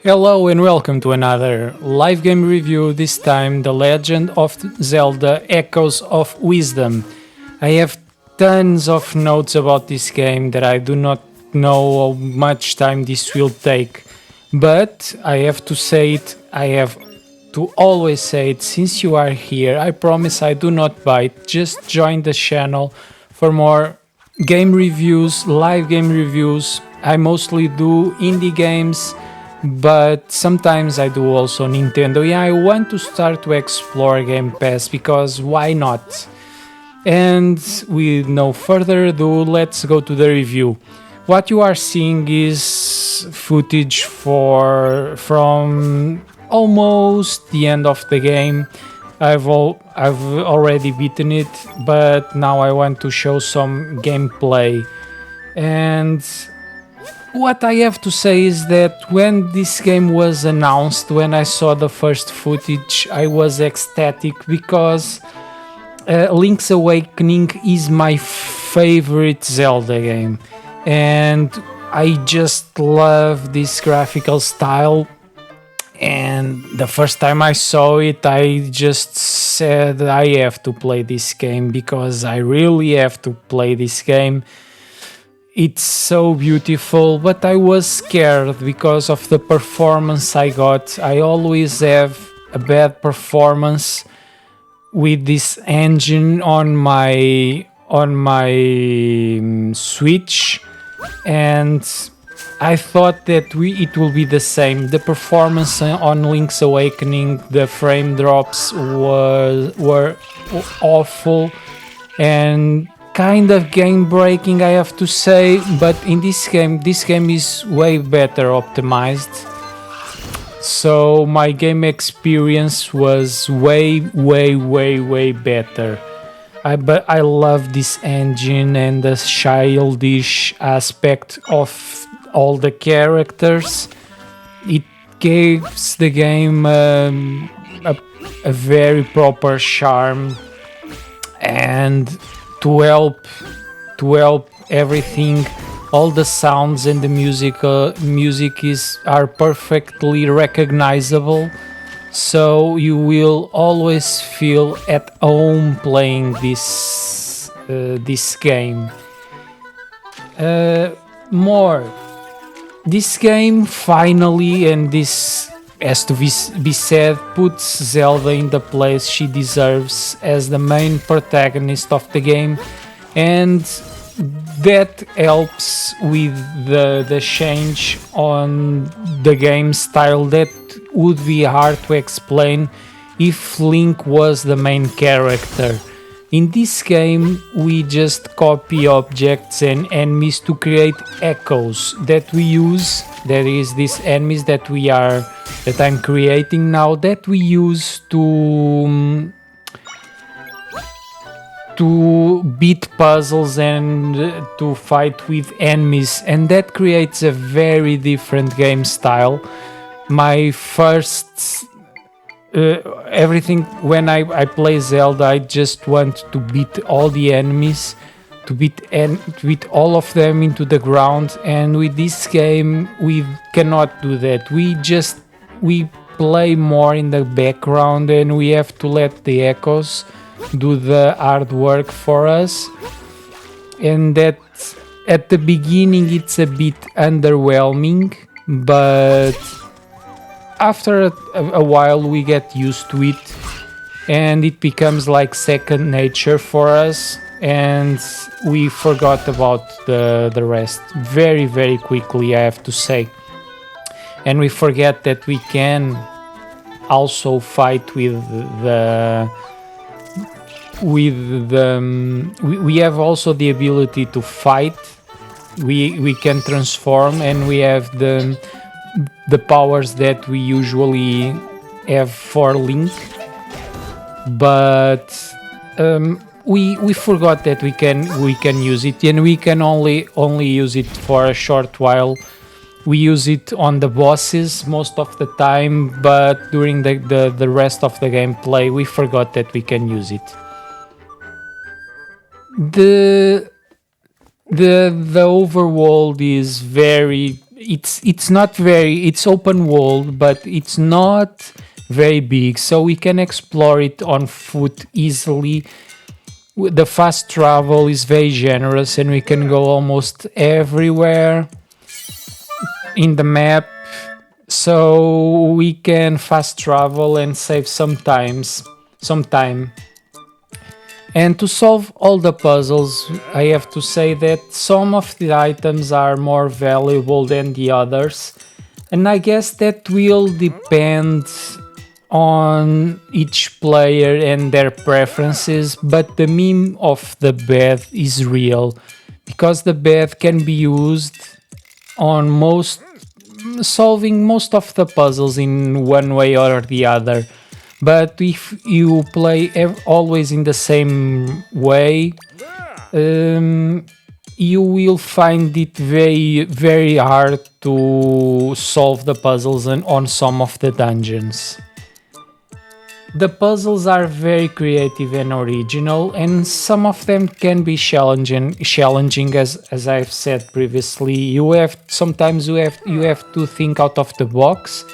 Hello and welcome to another live game review, this time The Legend of Zelda Echoes of Wisdom. I have tons of notes about this game that I do not know how much time this will take, but I have to say it, I have to always say it, since you are here, I promise I do not bite, just join the channel for more game reviews, live game reviews. I mostly do indie games, but sometimes I do also Nintendo. Yeah, I want to start to explore Game Pass because why not? And with no further ado, let's go to the review. What you are seeing is footage from almost the end of the game. I've already beaten it, but now I want to show some gameplay. And what I have to say is that when this game was announced, when I saw the first footage, I was ecstatic because Link's Awakening is my favorite Zelda game, and I just love this graphical style. And the first time I saw it, I just said I have to play this game because I really have to play this game. It's so beautiful, but I was scared because of the performance I got. I always have a bad performance with this engine on my Switch, and I thought that it will be the same. The performance on Link's Awakening, the frame drops were awful and kind of game breaking, I have to say. But in this game is way better optimized. So my game experience was way better. But I love this engine and the childish aspect of all the characters. It gives the game a very proper charm, and to help everything, all the sounds and the music are perfectly recognizable, so you will always feel at home playing this game. More, this game finally, and this has to be said, puts Zelda in the place she deserves as the main protagonist of the game, and that helps with the change on the game style that would be hard to explain if Link was the main character. In this game, we just copy objects and enemies to create echoes that we use. There is these enemies that I'm creating now, that we use to beat puzzles and to fight with enemies, and that creates a very different game style. My first everything when I play Zelda, I just want to beat all the enemies, to beat all of them into the ground. And with this game, we cannot do that. We play more in the background, and we have to let the echoes do the hard work for us. And that at the beginning it's a bit underwhelming, but after a while we get used to it, and it becomes like second nature for us, and we forgot about the rest very quickly, I have to say. And we forget that we can also fight we have also the ability to fight. We can transform, and we have the powers that we usually have for Link, but we forgot that we can use it, and we can only use it for a short while. We use it on the bosses most of the time, but during the rest of the gameplay we forgot that we can use it. The overworld is very it's not very, it's open world, but it's not very big, so we can explore it on foot easily. The fast travel is very generous, and we can go almost everywhere in the map, so we can fast travel and save some time. And to solve all the puzzles, I have to say that some of the items are more valuable than the others, and I guess that will depend on each player and their preferences, but the meme of the bed is real, because the bed can be used on most, solving most of the puzzles in one way or the other. But if you play always in the same way, um, you will find it very hard to solve the puzzles on some of the dungeons. The puzzles are very creative and original, and some of them can be challenging, as I've said previously. You have to think out of the box,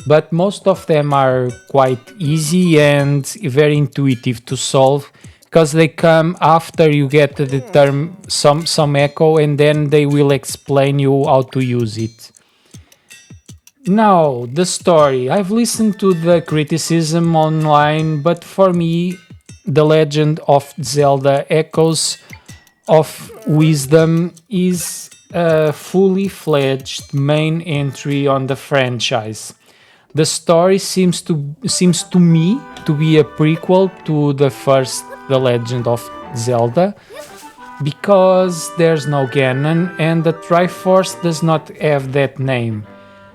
but most of them are quite easy and very intuitive to solve, because they come after you get the term some echo, and then they will explain you how to use it. Now, the story. I've listened to the criticism online, but for me, The Legend of Zelda Echoes of Wisdom is a fully fledged main entry on the franchise. The story seems to me to be a prequel to the first The Legend of Zelda, because there's no Ganon and the Triforce does not have that name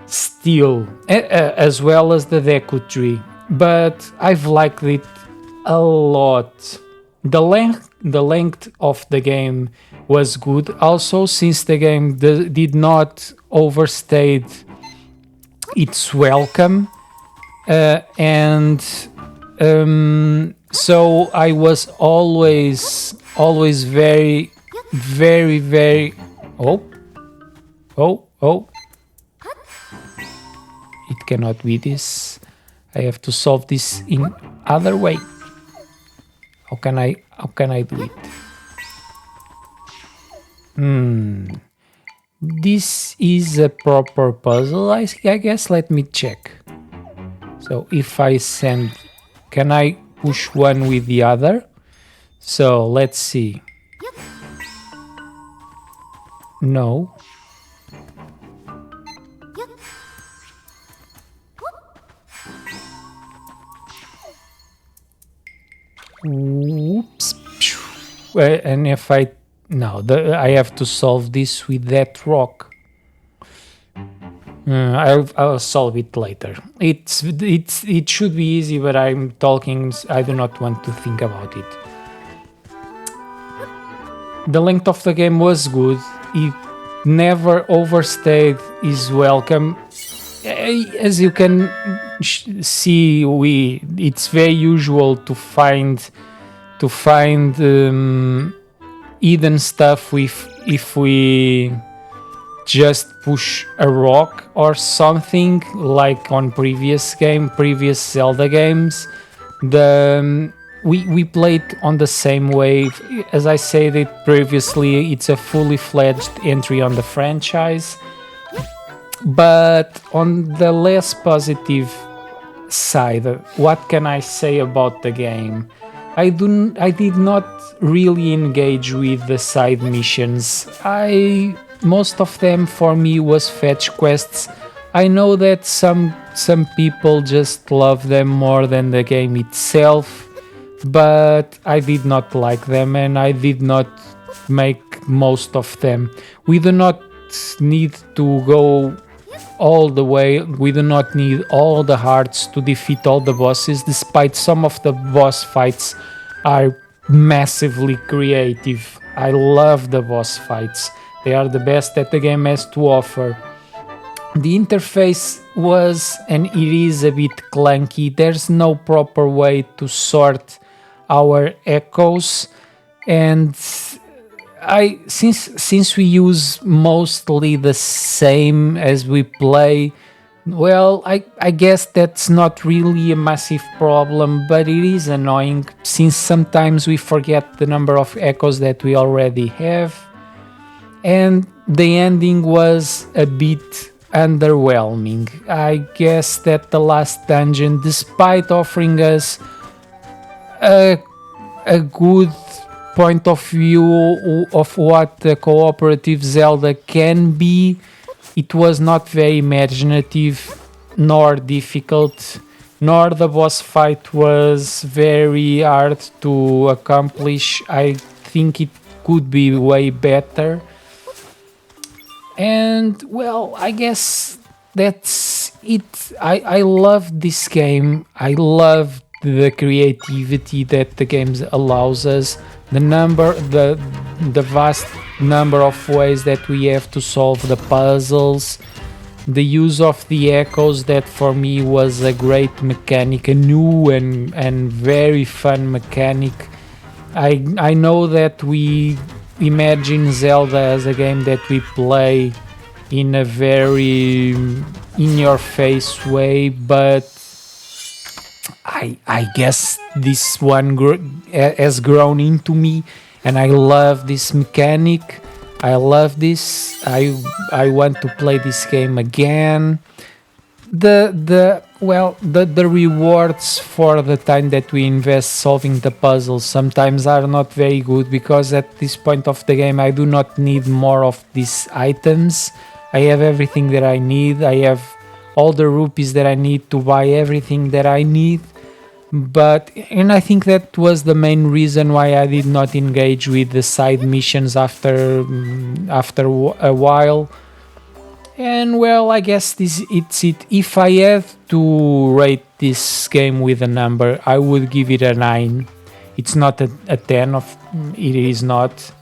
still, as well as the Deku Tree. But I've liked it a lot. The length of the game was good, also since the game did not overstay its welcome, and so I was always very. Oh, oh! It cannot be this. I have to solve this in other way. How can I do it? This is a proper puzzle, I guess. Let me check. So if I send, can I push one with the other? So let's see. No. Oops. And if I I have to solve this with that rock. I'll solve it later. It should be easy, but I'm talking. I do not want to think about it. The length of the game was good. It never overstayed its welcome. As you can see, it's very usual to find hidden stuff if we just push a rock or something, like on previous Zelda games. We played on the same way. As I said it previously, it's a fully fledged entry on the franchise. But on the less positive side, what can I say about the game? I did not really engage with the side missions. Most of them for me was fetch quests. I know that some people just love them more than the game itself, but I did not like them, and I did not make most of them. We do not need to go all the way. We do not need all the hearts to defeat all the bosses, despite some of the boss fights are massively creative. I love the boss fights. They are the best that the game has to offer. The interface was and it is a bit clunky. There's no proper way to sort our echoes, and I since we use mostly the same as we play, well, I guess that's not really a massive problem, but it is annoying since sometimes we forget the number of echoes that we already have, and the ending was a bit underwhelming. I guess that the last dungeon, despite offering us a a good point of view of what a cooperative Zelda can be, it was not very imaginative nor difficult, nor the boss fight was very hard to accomplish. I think it could be way better. And well, I guess that's it. I love this game. I love the creativity that the game allows us. The vast number of ways that we have to solve the puzzles. The use of the echoes, that for me was a great mechanic, a new and very fun mechanic. I know that we imagine Zelda as a game that we play in a very in your face way, but I guess this one has grown into me, and I love this mechanic. I love this. I want to play this game again. The rewards for the time that we invest solving the puzzles sometimes are not very good, because at this point of the game I do not need more of these items. I have everything that I need. I have all the rupees that I need to buy everything that I need. And I think that was the main reason why I did not engage with the side missions after a while. And well, I guess it's it. If I had to rate this game with a number, I would give it a 9. It's not a 10 of it is not,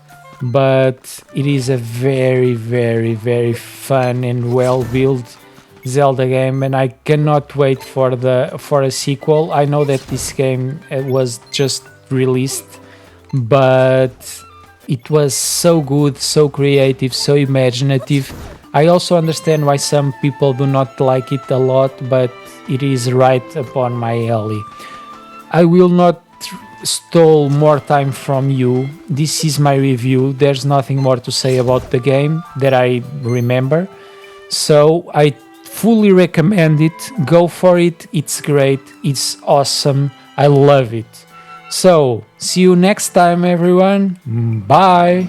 but it is a very very very fun and well built Zelda game, and I cannot wait for a sequel. I know that this game was just released, but it was so good, so creative, so imaginative. I also understand why some people do not like it a lot, but it is right upon my alley. I will not stole more time from you. This is my review. There's nothing more to say about the game that I remember. So I fully recommend it. Go for it. It's great. It's awesome. I love it. So, see you next time, everyone. Bye.